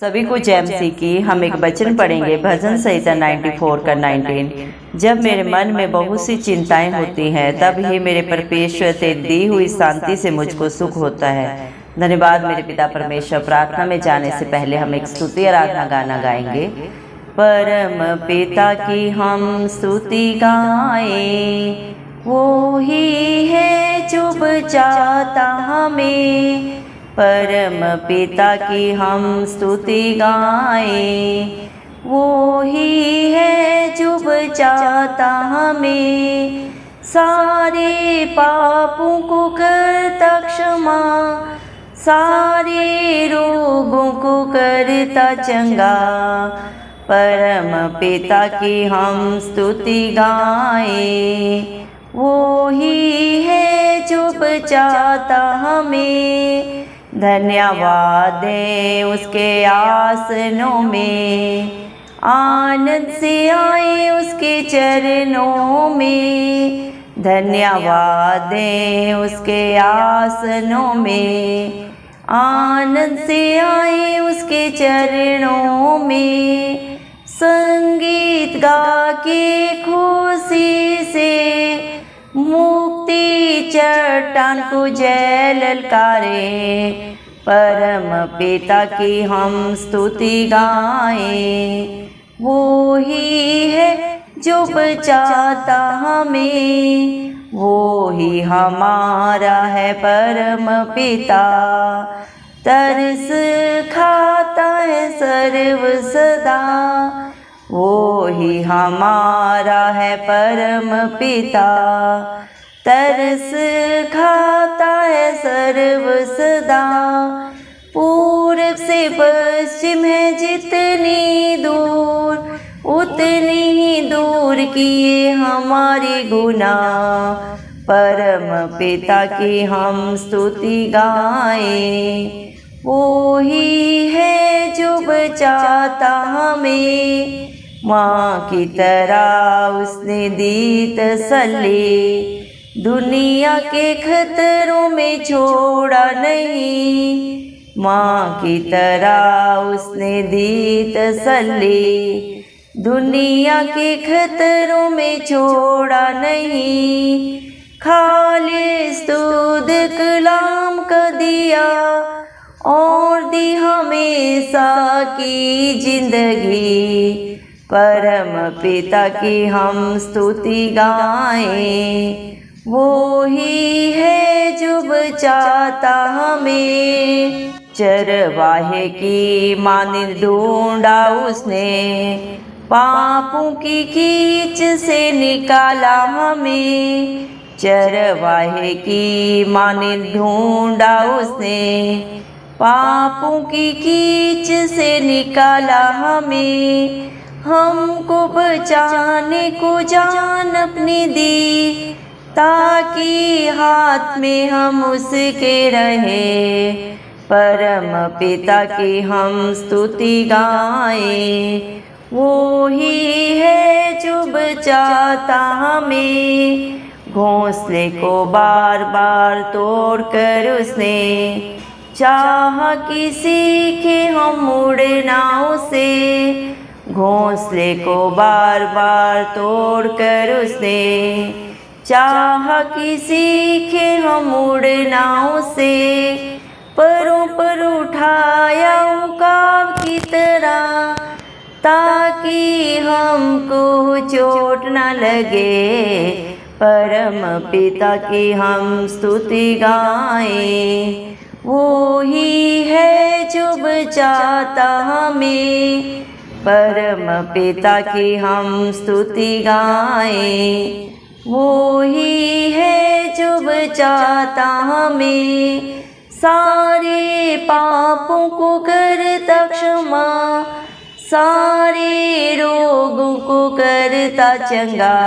सभी को जय मसीह की। हम एक वचन पढ़ेंगे भजन संहिता 94 का 19। जब मेरे मन में बहुत सी चिंताएं होती हैं तब ही मेरे परमेश्वर से दी हुई शांति से मुझको सुख होता है। धन्यवाद मेरे पिता परमेश्वर। प्रार्थना में जाने से पहले हम एक स्तुति आराधना गाना गाएंगे। परम पिता की हम स्तुति गाएं, वो ही है जो बचाता हमें। परम पिता की हम स्तुति गाएं, वो ही है जो बचाता हमें। सारे पापों को करता क्षमा, सारे रोगों को करता चंगा। परम पिता की हम स्तुति गाएं, वो ही है जो बचाता हमें। धन्यवाद दे उसके आसनों में, आनंद से आए उसके चरणों में। धन्यवाद दे उसके आसनों में, आनंद से आए उसके चरणों में। संगीत गा के खुशी से मुक्ति चट्टान को जय ललकारे। परम पिता की हम स्तुति गाएं, वो ही है जो बचाता हमें। वो ही हमारा है परम पिता, तरस खाता है सर्व सदा। वो ही हमारा है परम पिता, तरस खाता है सर्व सदा। पूरब से पश्चिम है जितनी दूर, उतनी ही दूर किए हमारे गुनाह। परम पिता की हम स्तुति गाएं, वो ही है जो बचाता हमें। माँ की तरह उसने दी तसल्ली, दुनिया के खतरों में छोड़ा नहीं। माँ की तरह उसने दी तसल्ली, दुनिया के खतरों में छोड़ा नहीं। खालिस दूध कलाम का दिया और दी हमेशा की जिंदगी। परम पिता की हम स्तुति गाएं, वो ही है जो बचाता हमें। चरवाहे की मानिंद ढूंढा उसने, पापों की कीच से निकाला हमें। चरवाहे की मानिंद ढूंढा उसने, पापों की कीच से निकाला हमें। हमको बचाने को जान अपनी दी, ताकि हाथ में हम उसके रहे। परम पिता की हम स्तुति गाएं, वो ही है जो बचाता हमें। घोंसले को बार बार तोड़ कर उसने चाहा कि सीखे हम उड़ना उसे। घोंसले को बार बार तोड़ कर उसने चाहा कि सीखे हम उड़ना उसे। परों पर उठाया उकाब की तरह, ताकि हमको चोट न लगे। परम पिता की हम स्तुति गाएं, वो ही है जो बचाता हमें। परम पिता की हम स्तुति गाएं, वो ही है जो बचाता हमें। सारे पापों को करता क्षमा, सारे रोगों को करता चंगा।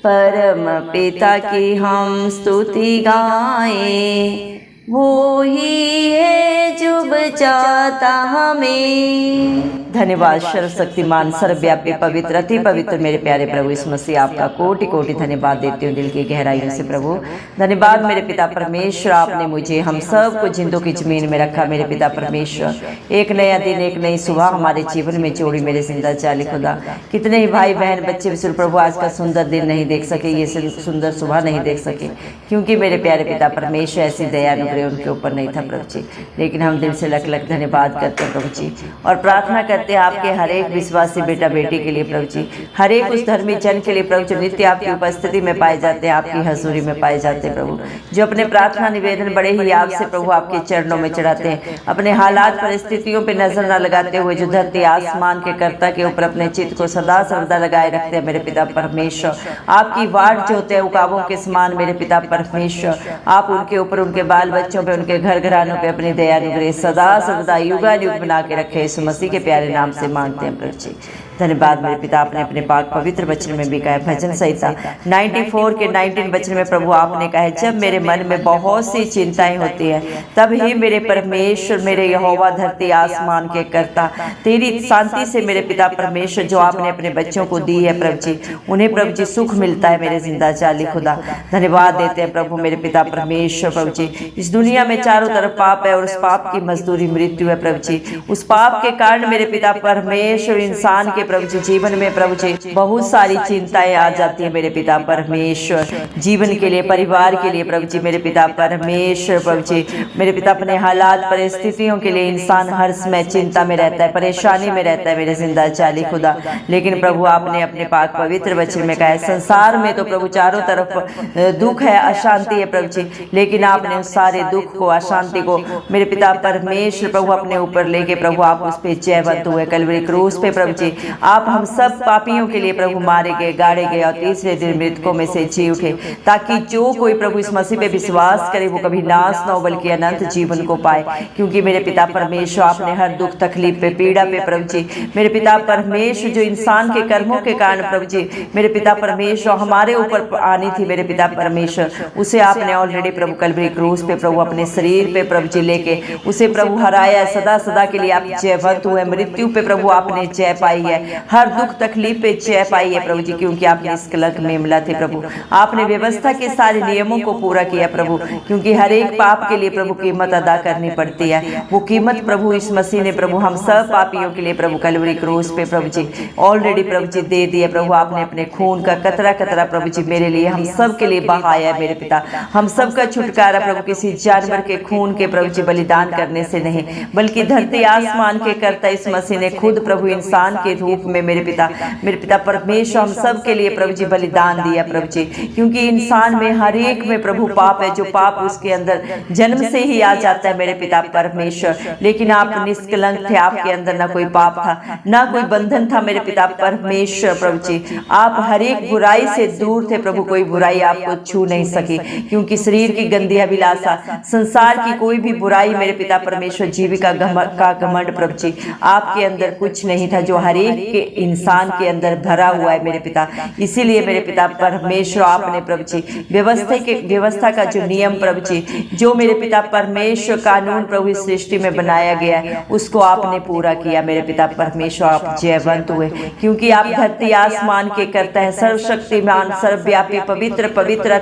परम पिता की हम स्तुति गाएं, वो ही है जो बचाता हमें। धन्यवाद सर्वशक्तिमान सर्वव्यापी पवित्र अति पवित्र मेरे प्यारे प्रभु यीशु मसीह, आपका कोटि कोटि धन्यवाद देती हूँ दिल की गहराइयों से प्रभु। धन्यवाद मेरे पिता परमेश्वर, आपने मुझे हम सब को जिंदों की जमीन में रखा मेरे पिता परमेश्वर। एक नया दिन, एक नई सुबह हमारे जीवन में जोड़ी मेरे जिंदा चाली खुदा। कितने ही भाई बहन बच्चे विशुद्ध प्रभु आज का सुंदर दिन नहीं देख सके, ये सुंदर सुबह नहीं देख सके, क्योंकि मेरे प्यारे पिता परमेश्वर ऐसी दया अनुग्रह उनके ऊपर नहीं था प्रभु जी। लेकिन हम दिल से लख लख धन्यवाद करते हैं प्रभु जी, और प्रार्थना करते हैं आपके हर एक विश्वासी बेटा बेटी के लिए प्रभु जी, हर एक उस धर्मी जन के लिए प्रभु जो नित्य आपकी उपस्थिति में पाए जाते हैं, आपकी हजूरी में पाए जाते हैं प्रभु, जो अपने प्रार्थना निवेदन बड़े ही आपसे प्रभु आपके चरणों में चढ़ाते हैं, अपने हालात परिस्थितियों पर नजर न लगाते हुए जो धरती आसमान के कर्ता के ऊपर अपने चित्त को सदा सर्वदा लगाए रखते हैं मेरे पिता परमेश्वर। आपकी वाट जो होते हैं उकाबों के समान मेरे पिता परमेश्वर, आप उनके ऊपर, उनके बाल बच्चों पे, उनके घर घरानों पे अपनी दया अनुग्रह सदा सर्वदा युगानुयुग बना के रखे। यीशु मसीह के प्यारे नाम से मांगते हैं प्रभु जी। धन्यवाद मेरे पिता, आपने अपने पाक पवित्र वचन में भी कहा है, भजन संहिता 94 के 19 वचन में प्रभु आपने कहा है, जब मेरे मन में बहुत सी चिंताएं होती हैं तब ही मेरे परमेश्वर मेरे यहोवा धरती आसमान के कर्ता तेरी शांति से मेरे पिता परमेश्वर जो आपने अपने बच्चों को दी है प्रभु जी, उन्हें प्रभु जी सुख मिलता है मेरे जिंदा चाली खुदा। धन्यवाद देते हैं प्रभु मेरे पिता परमेश्वर प्रभु जी। इस दुनिया में चारों तरफ पाप है और उस पाप की मजदूरी मृत्यु है प्रभु जी। उस पाप के कारण मेरे पिता परमेश्वर इंसान के प्रभु जी जीवन में प्रभु जी बहुत सारी चिंताएं आ जाती है मेरे पिता परमेश्वर, जीवन के लिए, परिवार के लिए प्रभु जी मेरे पिता परमेश्वर प्रभु जी। मेरे पिता अपने हालात परिस्थितियों के लिए इंसान हर समय चिंता में रहता है, परेशानी में रहता है मेरे जिंदा चाली खुदा। लेकिन प्रभु आपने अपने पाक पवित्र वचन में कहा है, संसार में तो प्रभु चारों तरफ दुख है, अशांति है प्रभु जी, लेकिन आपने उस सारे दुख को, अशांति को मेरे पिता परमेश्वर प्रभु अपने ऊपर लेके प्रभु आप उस पे जयवंत हुए कलवरी क्रूस पे प्रभु जी। आप हम सब पापियों के लिए प्रभु मारे गए, गाड़े गए और तीसरे दिन मृतकों में से जी उठे, ताकि जो कोई प्रभु इस मसीह पे विश्वास करे वो कभी नाश न हो बल्कि अनंत जीवन को पाए। क्योंकि मेरे पिता परमेश्वर आपने हर दुख तकलीफ पे, पीड़ा पे प्रभु जी मेरे पिता परमेश्वर जो इंसान के कर्मों के कारण प्रभु जी मेरे पिता परमेश्वर हमारे ऊपर आनी थी मेरे पिता परमेश्वर, उसे आपने ऑलरेडी प्रभु कलवरी क्रूस पे प्रभु अपने शरीर पे प्रभु जी लेके उसे प्रभु हराया। सदा सदा के लिए आप जयवंत हुए, मृत्यु पे प्रभु आपने जय पाई है, हर दुख तकलीफ पे जय पाई है प्रभु जी, क्योंकि आप निष्कलंक मेमना थे प्रभु। आपने व्यवस्था के सारे नियमों को पूरा किया प्रभु, क्योंकि हर एक पाप के लिए प्रभु कीमत अदा करनी पड़ती है। वो कीमत प्रभु इस मसीह ने प्रभु हम सब पापियों के लिए प्रभु कलवरी क्रूस पे प्रभु जी ऑलरेडी प्रभु जी दे दिया प्रभु। आपने अपने खून का कतरा कतरा प्रभु जी मेरे लिए, हम सब के लिए बहाया है मेरे पिता। हम सब का छुटकारा प्रभु किसी जानवर के खून के प्रभु जी बलिदान करने से नहीं, बल्कि धरती आसमान के कर्ता इस मसीह ने खुद प्रभु इंसान के रूप में मेरे पिता परमेश्वर हम सब के लिए प्रभु जी बलिदान दिया प्रभु जी। क्योंकि इंसान में हर एक में प्रभु पाप है, जो पाप उसके अंदर जन्म से ही आ जाता है मेरे पिता परमेश्वर। लेकिन आप निष्कलंक थे, आपके अंदर ना कोई पाप था, ना कोई बंधन था मेरे पिता परमेश्वर प्रभु जी। आप हर एक बुराई से दूर थे प्रभु, कोई बुराई आपको छू नहीं सकी, क्योंकि शरीर की गंदी अभिलाषा, संसार की कोई भी बुराई मेरे पिता परमेश्वर, जीविका का घमंड प्रभु जी आपके अंदर कुछ नहीं था, जो हर एक के इंसान के अंदर भरा हुआ है मेरे पिता। इसीलिए मेरे पिता परमेश्वर आपने प्रभु जी व्यवस्था का जो नियम प्रभु जी, जो मेरे पिता परमेश्वर कानून प्रभु इस सृष्टि में बनाया गया है, उसको आपने पूरा किया मेरे पिता परमेश्वर। आप जयवंत हुए, क्योंकि आप धरती आसमान के करता है, सर्वशक्तिमान सर्वव्यापी पवित्र पवित्र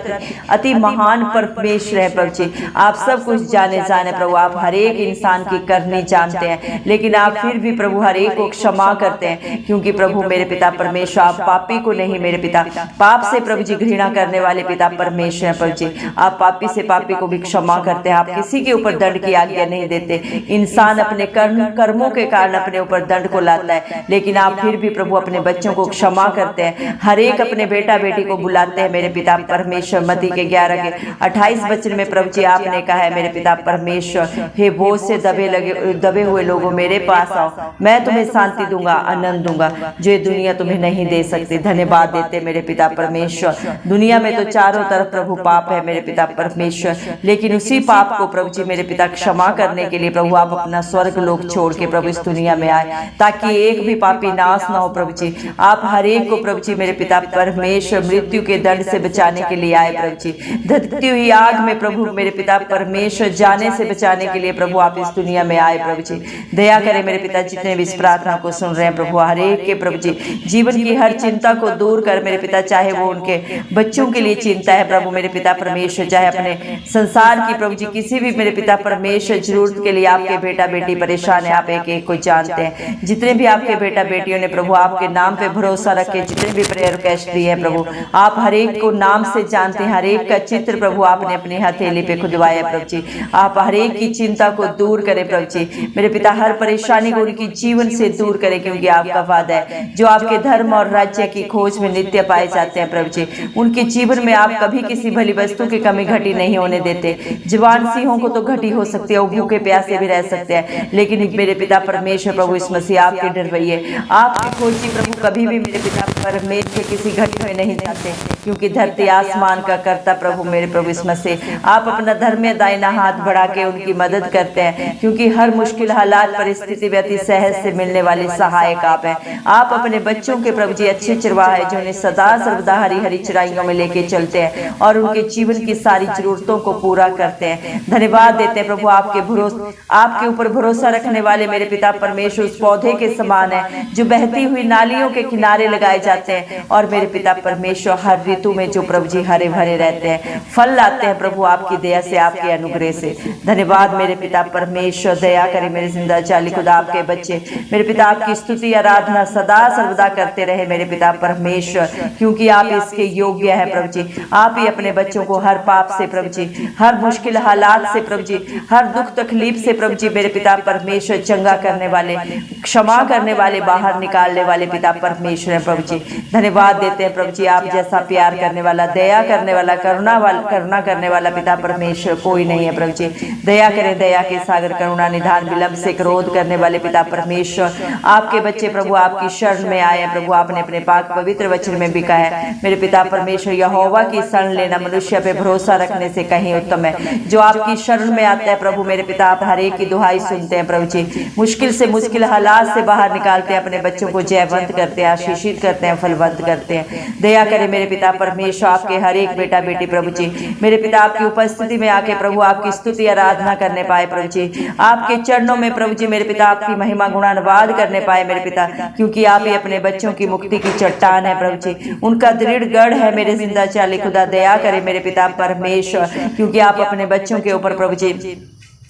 अति महान परमेश्वर है प्रभु जी। आप सब कुछ जाने प्रभु, आप हर एक इंसान की करनी जानते हैं, लेकिन आप फिर भी प्रभु हर एक को क्षमा करते हैं, क्योंकि प्रभु मेरे पिता परमेश्वर आप पापी को नहीं मेरे पिता, पाप से प्रभु जी घृणा करने वाले पिता परमेश्वर है प्रभु जी। आप पापी से पापी को भी क्षमा करते हैं, आप किसी के ऊपर दंड की आज्ञा नहीं देते। इंसान अपने कर्मों के कारण अपने ऊपर दंड को लाता है, लेकिन आप फिर भी प्रभु अपने बच्चों को क्षमा करते हैं, हर एक अपने बेटा बेटी को बुलाते हैं मेरे पिता परमेश्वर। मत्ती के 11 के 28 वचन में प्रभु जी आपने कहा है मेरे पिता परमेश्वर, हे बोझ से दबे हुए लोगों मेरे पास आओ, मैं तुम्हें शांति दूंगा, आनंद आनंद दूंगा जो ये दुनिया तुम्हें नहीं दे सकती। धन्यवाद देते मेरे पिता परमेश्वर। दुनिया में तो चारों तरफ प्रभु पाप है मेरे पिता परमेश्वर, लेकिन उसी पाप को प्रभु जी मेरे पिता क्षमा करने के लिए प्रभु आप अपना स्वर्ग लोक छोड़ के प्रभु इस दुनिया में आए, ताकि एक भी पापी नाश ना हो प्रभु जी। आप हर एक को प्रभु जी मेरे पिता परमेश्वर मृत्यु के दंड से बचाने के लिए आए प्रभु जी। धधकती हुई आग में प्रभु मेरे पिता परमेश्वर जाने से बचाने के लिए प्रभु आप इस दुनिया में आए प्रभु जी। दया करें मेरे पिता, जितने भी इस प्रार्थना को सुन रहे हैं प्रभु, हर एक के प्रभु जी जीवन की हर चिंता को दूर कर मेरे पिता, चाहे वो उनके बच्चों के लिए चिंता है प्रभु मेरे पिता परमेश्वर, चाहे अपने संसार की प्रभु जी किसी भी मेरे पिता परमेश्वर जरूरत के लिए आपके बेटा बेटी परेशान है, आप एक एक को जानते हैं। जितने भी आपके बेटा बेटियों ने प्रभु आपके नाम पे भरोसा रखे, जितने भी प्रेयर रिक्वेस्ट दिए हैं प्रभु, आप हर एक को नाम से जानते हैं, हर एक का चित्र प्रभु आपने अपनी हथेली पे खुदवाया प्रभु जी। आप हर एक की चिंता को दूर करें प्रभु जी मेरे पिता, हर परेशानी को उनकी जीवन से दूर करें, क्योंकि आपका वादा है जो आपके धर्म और राज्य की खोज में नित्य पाए जाते हैं प्रभु जी, उनके जीवन में आप कभी किसी भली वस्तु की कमी घटी नहीं होने देते। जवान सिंहों को तो घटी हो सकती है, वो भूखे प्यासे भी रह सकते हैं, लेकिन मेरे पिता परमेश्वर प्रभु इस मसीह आपके डरवैये आपकी खोजी प्रभु कभी भी मेरे पिता परमेश्वर किसी घटी में नहीं जाते, क्योंकि धरती आसमान का करता प्रभु मेरे प्रभु इस मसीह आप अपना धर्म दाहिना हाथ बढ़ा के उनकी मदद करते हैं, क्योंकि हर मुश्किल हालात परिस्थिति में अति सहज से मिलने वाले सहायक आप हैं। आप अपने बच्चों के प्रभु जी अच्छे चरवाहे हैं, जो उन्हें सदा सर्वदा हरी हरी चराइयों में लेके चलते हैं और उनके जीवन की सारी जरूरतों को पूरा करते हैं। धन्यवाद देते हैं प्रभु, आपके ऊपर भरोसा रखने वाले मेरे पिता परमेश्वर उस पौधे के समान है जो बहती हुई नालियों के किनारे लगाए जाते हैं, और मेरे पिता परमेश्वर हर ऋतु में जो प्रभु जी हरे भरे रहते हैं, फल लाते हैं प्रभु आपकी दया से, आपके अनुग्रह से। धन्यवाद मेरे पिता परमेश्वर, दया करें मेरे जिंदा चाली खुदा आपके बच्चे मेरे पिता आपकी स्तुति आराधना सदा सर्वदा करते रहे मेरे पिता परमेश्वर, क्योंकि आप इसके योग्य है प्रभु जी। आप ही अपने बच्चों को हर पाप से प्रभु जी, हर मुश्किल हालात से प्रभु जी, हर दुख तकलीफ से प्रभु जी मेरे पिता परमेश्वर चंगा करने वाले, क्षमा करने वाले, बाहर निकालने वाले पिता परमेश्वर है प्रभु जी। धन्यवाद देते हैं प्रभु जी, आप जैसा प्यार करने वाला, दया करने वाला, करुणा करने वाला पिता परमेश्वर कोई नहीं है प्रभु जी। दया करें, दया के सागर, करुणा निधान, विलंब से क्रोध करने वाले पिता परमेश्वर, आपके बच्चे प्रभु आपकी शरण में आए हैं प्रभु। आपने अपने पाक पवित्र वचन में भी कहा है मेरे पिता परमेश्वर, यहोवा की शरण लेना मनुष्य पे भरोसा रखने से कहीं उत्तम है। जो आपकी शरण में आता है प्रभु मेरे पिता, आप हर एक की दुहाई सुनते हैं प्रभु जी, मुश्किल से मुश्किल हालात से बाहर निकालते हैं, अपने बच्चों को जयवंत करते हैं, आशीषित करते हैं, फलवंत करते हैं। दया करें मेरे पिता परमेश्वर, आपके हर एक बेटा बेटी प्रभु जी मेरे पिता आपकी उपस्थिति में आके प्रभु आपकी स्तुति आराधना करने पाए प्रभु जी, आपके चरणों में प्रभु जी मेरे पिता आपकी महिमा गुणानुवाद करने पाए मेरे पिता, क्योंकि आप ही अपने बच्चों की मुक्ति की चट्टान है प्रभु जी, उनका दृढ़ गढ़ है मेरे जिंदा चाली खुदा। दया करे मेरे पिता परमेश्वर, क्योंकि आप अपने बच्चों के ऊपर प्रभु जी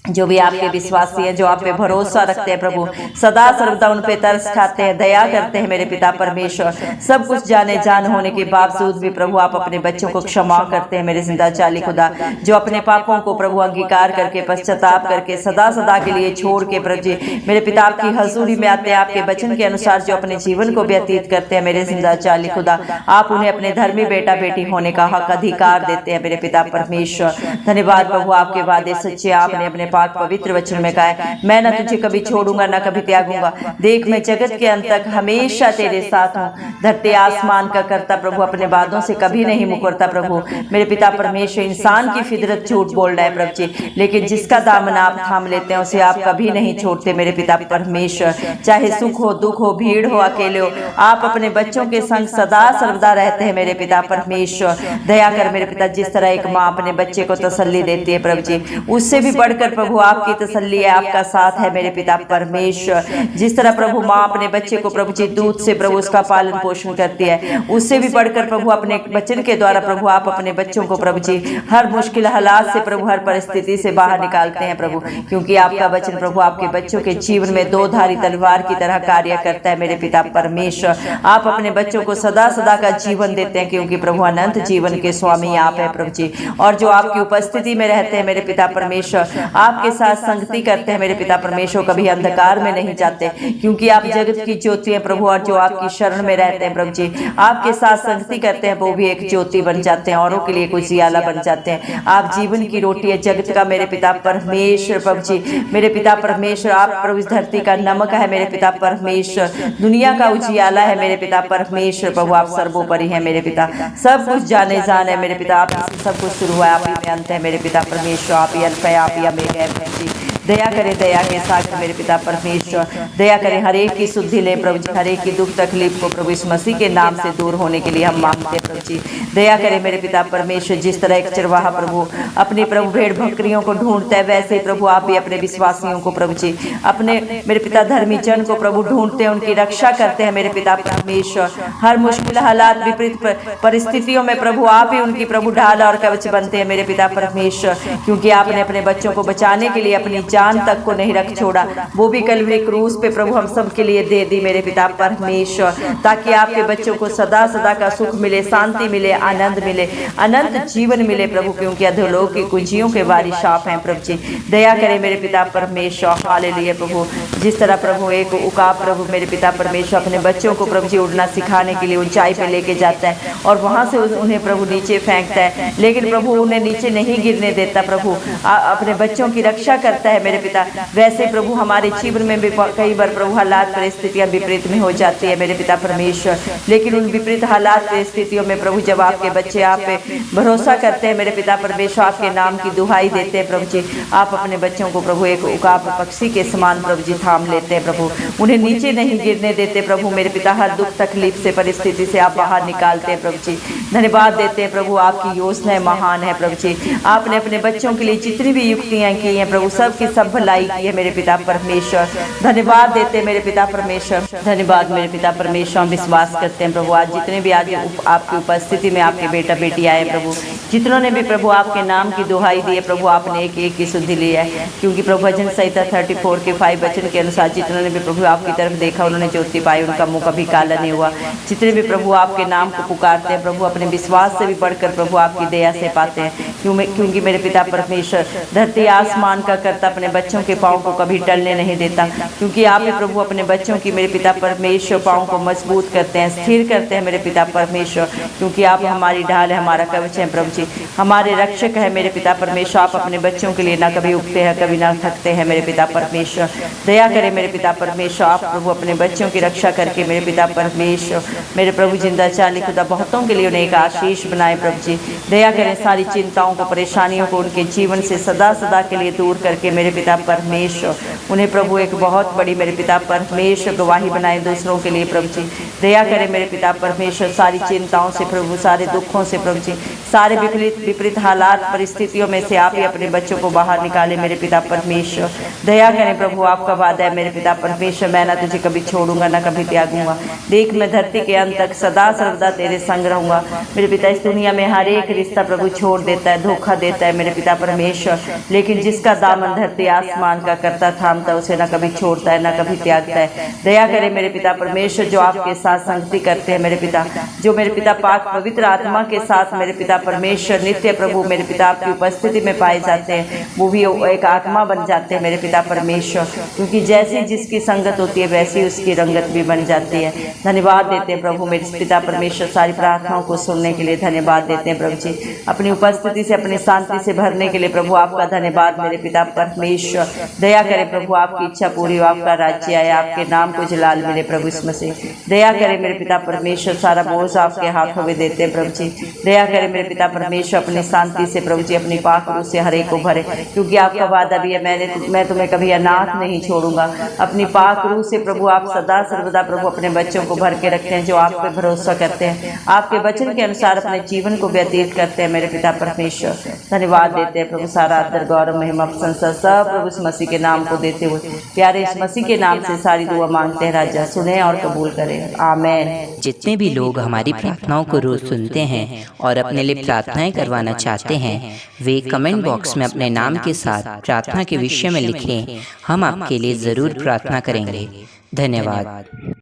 जो भी आपके विश्वासी हैं, जो आप पे भरोसा रखते हैं प्रभु, सदा सर्वदा उन पे तरस खाते हैं, दया करते हैं मेरे पिता परमेश्वर। सब कुछ जाने जान होने के बावजूद भी प्रभु आप अपने बच्चों को क्षमा करते हैं मेरे जिंदा चाली खुदा, जो अपने पापों को प्रभु अंगीकार करके, पश्चाताप करके, सदा सदा के लिए छोड़ के प्रभु जी मेरे पिता आपकी हजूरी में आते हैं, आपके वचन के अनुसार जो अपने जीवन को व्यतीत करते हैं मेरे जिंदा चाली खुदा, आप उन्हें अपने धर्मी बेटा बेटी होने का हक अधिकार देते हैं मेरे पिता परमेश्वर। धन्यवाद प्रभु, आपके वादे सच्चे, आपने अपने पाक पवित्र वचन में कहा है, मैं न तुझे कभी छोड़ूंगा न कभी त्यागूंगा, देख मैं जगत के अंत तक हमेशा तेरे साथ हूँ। धरती आसमान का करता प्रभु अपने वादों से कभी नहीं मुकरता प्रभु मेरे पिता परमेश्वर। इंसान की फितरत झूठ बोल रहा है प्रभु जी, लेकिन जिसका दामन आप थाम लेते हैं उसे आप कभी नहीं छोड़ते मेरे पिता परमेश्वर। चाहे सुख हो, दुख हो, भीड़ हो, अकेले हो, आप अपने बच्चों के संग सदा सर्वदा रहते हैं मेरे पिता परमेश्वर। दया कर मेरे पिता, जिस तरह एक माँ अपने बच्चे को तसल्ली देती है प्रभु जी, उससे भी बढ़कर प्रभु आपकी तसल्ली है, आपका साथ है मेरे पिता परमेश्वर। जिस तरह प्रभु माँ अपने बच्चे को प्रभु जी दूध से प्रभु उसका पालन पोषण करती है, उससे भी बढ़कर प्रभु अपने वचन के द्वारा प्रभु आप अपने बच्चों को प्रभु जी हर मुश्किल हालात से प्रभु, हर परिस्थिति से बाहर निकालते हैं प्रभु, क्योंकि आपका वचन प्रभु आपके बच्चों के जीवन में दो धारी तलवार की तरह कार्य करता है मेरे पिता परमेश्वर। आप अपने बच्चों को सदा सदा का जीवन देते हैं, क्योंकि प्रभु अनंत जीवन के स्वामी आप है प्रभु जी, और जो आपकी उपस्थिति में रहते हैं मेरे पिता परमेश्वर, आप आपके साथ संगति करते हैं मेरे पिता परमेश्वर, कभी अंधकार में नहीं जाते, क्योंकि आप जगत की ज्योति हैं प्रभु, और जो आपकी शरण में रहते हैं प्रभु जी, आपके साथ संगति करते हैं, वो भी एक ज्योति बन जाते हैं, औरों के लिए कुछ उजियाला बन जाते हैं। आप जीवन की रोटी है जगत का मेरे पिता परमेश्वर प्रभु जी, मेरे पिता परमेश्वर, आप प्रभु इस धरती का नमक है मेरे पिता परमेश्वर, दुनिया का उजियाला है मेरे पिता परमेश्वर प्रभु, आप सर्वोपरि है मेरे पिता, सब कुछ जाने जान है मेरे पिता, आप सब कुछ शुरू हुआ है, आप ही में अंत है मेरे पिता परमेश्वर, आप ही अल्फा है, आप ही ओमेगा है जी। दया करें, दया के साथ मेरे पिता परमेश्वर, दया करें, हर एक की शुद्धि ले प्रभु जी, हर एक की दुख तकलीफ को प्रभु इस मसीह के नाम से दूर होने के लिए हम मांगते हैं प्रभु जी। दया करें मेरे पिता परमेश्वर, जिस तरह एक चरवाहा प्रभु अपनी प्रभु भेड़ बकरियों को ढूंढता है, वैसे ही प्रभु आप भी अपने विश्वासियों को प्रभु जी, अपने मेरे पिता धर्मी जन को प्रभु ढूंढते हैं, उनकी रक्षा करते हैं मेरे पिता परमेश्वर। हर मुश्किल हालात विपरीत परिस्थितियों में प्रभु आप ही उनकी प्रभु ढाल और कवच बनते हैं मेरे पिता परमेश्वर, क्योंकि आपने अपने बच्चों को बचाने के लिए अपनी जान तक को नहीं रख छोड़ा, वो भी कलवरी क्रूस पे प्रभु हम सब के लिए दे दी मेरे पिता परमेश्वर, ताकि आपके बच्चों को सदा सदा का सुख मिले, शांति मिले, आनंद मिले, अनंत जीवन मिले प्रभु, क्योंकि अधोलोक की कुंजियों के वारिस आप हैं प्रभु जी। दया करें मेरे पिता परमेश्वर, हालेलुया प्रभु। जिस तरह प्रभु एक उकाब प्रभु मेरे पिता परमेश्वर अपने बच्चों को प्रभु जी उड़ना सिखाने के लिए ऊंचाई पे लेके जाता है और वहां से उन्हें प्रभु नीचे फेंकता है, लेकिन प्रभु उन्हें नीचे नहीं गिरने देता, प्रभु अपने बच्चों की रक्षा करता है मेरे पिता। वैसे प्रभु हमारे जीवन में भी कई बार प्रभु हालात परिस्थितियां विपरीत में हो जाती है मेरे पिता परमेश्वर, लेकिन उन विपरीत हालात परिस्थितियों में प्रभु जब आपके बच्चे आप पे भरोसा करते हैं मेरे पिता परमेश्वर, आपके नाम की दुहाई देते हैं प्रभु जी, आप अपने बच्चों को प्रभु एक उकाब पक्षी के समान प्रभु जी थाम लेते हैं प्रभु, उन्हें नीचे नहीं गिरने देते प्रभु मेरे पिता, हर दुख तकलीफ से परिस्थिति से आप बाहर निकालते हैं प्रभु जी। धन्यवाद देते हैं प्रभु, आपकी योजना महान है प्रभु जी, आपने अपने बच्चों के लिए जितनी भी युक्तियां की हैं प्रभु सबकी सब भलाई की है मेरे पिता परमेश्वर। धन्यवाद देते हैं मेरे पिता परमेश्वर, धन्यवाद मेरे पिता परमेश्वर। हम विश्वास करते हैं प्रभु आज जितने भी आज आपकी उपस्थिति में आपके बेटा बेटी आए प्रभु, जितनों ने भी प्रभु आपके नाम की दुहाई दी है प्रभु, आपने एक एक की शुद्धि ली है, क्योंकि प्रभु भजन संहिता 34 के 5 वचन के अनुसार जितनों ने भी प्रभु आपकी तरफ देखा उन्होंने ज्योति पाई, उनका मुंह कभी काला नहीं हुआ। जितने भी प्रभु आपके नाम को पुकारते हैं प्रभु अपने विश्वास से भी बढ़कर प्रभु आपकी दया से पाते हैं, क्योंकि मेरे पिता परमेश्वर धरती आसमान का करता अपने बच्चों के पाँव को कभी टलने नहीं देता, क्योंकि आप ही प्रभु अपने बच्चों की मेरे पिता परमेश्वर पाँव को मजबूत करते हैं, स्थिर करते हैं मेरे पिता परमेश्वर, क्योंकि आप हमारी ढाल है, हमारा कवच है प्रभु जी, हमारे रक्षक है मेरे पिता परमेश्वर। आप अपने बच्चों के लिए ना कभी उगते हैं कभी ना थकते हैं मेरे पिता परमेश्वर। दया करें मेरे पिता परमेश्वर, आप प्रभु अपने बच्चों की रक्षा करके मेरे पिता परमेश्वर मेरे प्रभु जिंदा चाली खुदा बहुतों के लिए उन्हें एक आशीष बनाए प्रभु जी। दया करें सारी चिंताओं को परेशानियों को उनके जीवन से सदा सदा के लिए दूर करके मेरे पिता परमेश्वर उन्हें प्रभु एक बहुत बड़ी मेरे पिता परमेश्वर गवाही बनाए दूसरों के लिए प्रभु जी। दया करें मेरे पिता परमेश्वर सारी चिंताओं से प्रभु, सारे दुखों से प्रभु जी, सारे विपरीत हालात परिस्थितियों में से आप ही अपने बच्चों को बाहर निकाले मेरे पिता परमेश्वर। दया करें प्रभु, आपका वादा है मेरे पिता परमेश्वर, मैं ना तुझे कभी छोड़ूंगा ना कभी त्यागूंगा, देख मैं धरती के अंत तक सदा सर्वदा तेरे संग रहूंगा मेरे पिता। इस दुनिया में हर एक रिश्ता प्रभु छोड़ देता है, धोखा देता है मेरे पिता परमेश्वर, लेकिन जिसका दामन धरती आसमान का करता थामता उसे ना कभी छोड़ता है ना कभी त्यागता है। दया करें मेरे पिता परमेश्वर जो आपके साथ संगति करते हैं मेरे पिता, जो मेरे पिता पाक पवित्र आत्मा के साथ मेरे पिता परमेश्वर नित्य प्रभु मेरे पिता आपकी उपस्थिति में पाए जाते हैं, वो भी एक आत्मा बन जाते हैं मेरे पिता परमेश्वर, क्योंकि जैसी जिसकी संगत होती है वैसी उसकी रंगत भी बन जाती है। धन्यवाद देते हैं प्रभु मेरे पिता परमेश्वर सारी प्रार्थनाओं को सुनने के लिए, धन्यवाद देते हैं प्रभु जी अपनी उपस्थिति से अपनी शांति से भरने के लिए प्रभु, आपका धन्यवाद मेरे पिता परमेश्वर। दया करें प्रभु आपकी इच्छा पूरी हो, आपका राज्य आए, आपके नाम को जलाल मिले प्रभु इसमें से। दया करें मेरे पिता परमेश्वर सारा बोझ आपके हाथों में देते हैं प्रभु जी। दया करें मेरे पिता परमेश्वर अपनी शांति से प्रभु जी अपनी पाक रूह से हर एक को भरे, क्योंकि आपका वादा भी है मैं तुम्हें कभी अनाथ नहीं छोड़ूंगा। अपनी पाक रूह से प्रभु आप सदा सर्वदा प्रभु अपने बच्चों को भर के रखते हैं जो आप पे भरोसा करते हैं, आपके वचन के अनुसार अपने जीवन को व्यतीत करते हैं मेरे पिता परमेश्वर। धन्यवाद देते हैं प्रभु सारा आदर गौरव महिमा प्रशंसा सब प्रभु इस मसीह के नाम को देते हुए प्यारे इस मसीह के नाम से सारी दुआ मांगते हैं राजा, सुने और कबूल करें, आमीन। जितने भी लोग हमारी प्रार्थनाओं को रोज सुनते हैं और अपने लिए प्रार्थनाएं करवाना चाहते हैं वे कमेंट बॉक्स में अपने नाम के साथ प्रार्थना के विषय में लिखें, हम आपके लिए जरूर प्रार्थना करेंगे। धन्यवाद।